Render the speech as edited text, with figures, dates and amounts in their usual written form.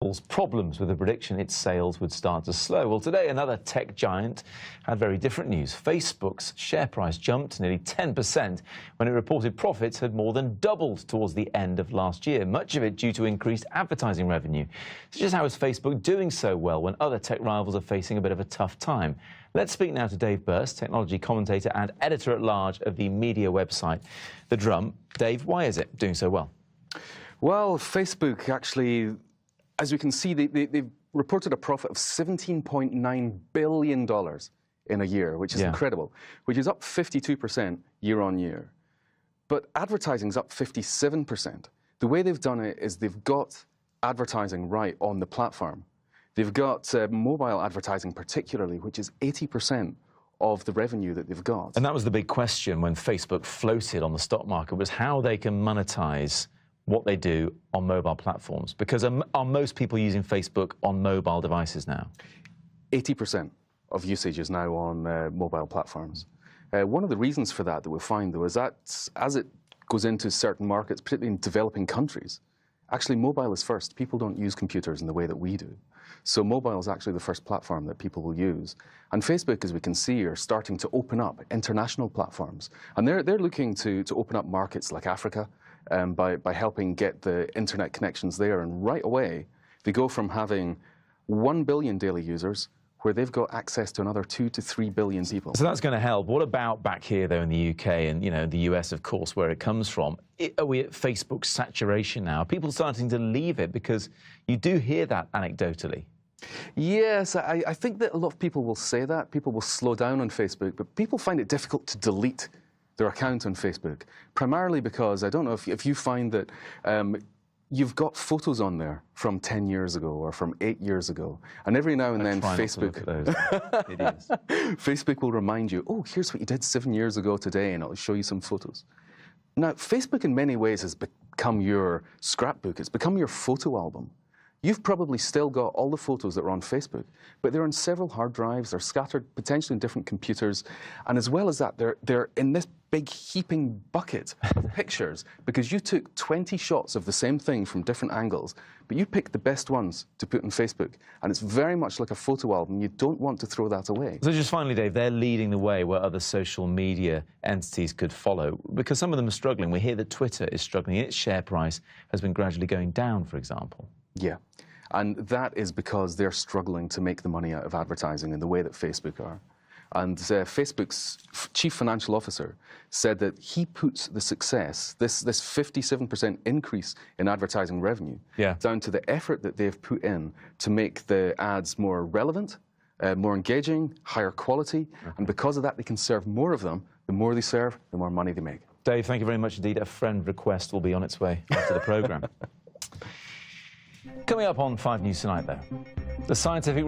Apple's problems with the prediction its sales would start to slow. Well, today another tech giant had very different news. Facebook's share price jumped nearly 10% when it reported profits had more than doubled towards the end of last year, much of it due to increased advertising revenue. So just how is Facebook doing so well when other tech rivals are facing a bit of a tough time? Let's speak now to Dave Birss, technology commentator and editor-at-large of the media website The Drum. Dave, why is it doing so well? Well, Facebook actually, as we can see, they've reported a profit of $17.9 billion in a year, which is incredible, which is up 52% year on year. But advertising's up 57%. The way they've done it is they've got advertising right on the platform. They've got mobile advertising particularly, which is 80% of the revenue that they've got. And that was the big question when Facebook floated on the stock market, was how they can monetize what they do on mobile platforms. Because are most people using Facebook on mobile devices now? 80% of usage is now on mobile platforms. One of the reasons for that we find, though, is that as it goes into certain markets, particularly in developing countries, actually mobile is first. People don't use computers in the way that we do. So mobile is actually the first platform that people will use. And Facebook, as we can see, are starting to open up international platforms. And they're looking to open up markets like Africa by helping get the internet connections there. And right away, they go from having 1 billion daily users where they've got access to another 2 to 3 billion people. So that's going to help. What about back here, though, in the UK and, you know, the US, of course, where it comes from? Are we at Facebook saturation now? Are people starting to leave it? Because you do hear that anecdotally. Yes, I think that a lot of people will say that. People will slow down on Facebook, but people find it difficult to delete their account on Facebook, primarily because, I don't know if you find that you've got photos on there from 10 years ago or from 8 years ago, and every now and then Facebook Facebook will remind you, oh, here's what you did 7 years ago today, and it'll show you some photos. Now, Facebook in many ways has become your scrapbook. It's become your photo album. You've probably still got all the photos that are on Facebook, but they're on several hard drives, they're scattered potentially in different computers, and as well as that, they're in this big heaping bucket of pictures because you took 20 shots of the same thing from different angles, but you picked the best ones to put on Facebook, and it's very much like a photo album. You don't want to throw that away. So just finally, Dave, they're leading the way where other social media entities could follow, because some of them are struggling. We hear that Twitter is struggling. Its share price has been gradually going down, for example. Yeah, and that is because they're struggling to make the money out of advertising in the way that Facebook are. And Facebook's chief financial officer said that he puts the success, this 57% increase in advertising revenue, down to the effort that they've put in to make the ads more relevant, more engaging, higher quality, and because of that they can serve more of them. The more they serve, the more money they make. Dave, thank you very much indeed. A friend request will be on its way after the programme. Coming up on 5 News Tonight, though, the scientific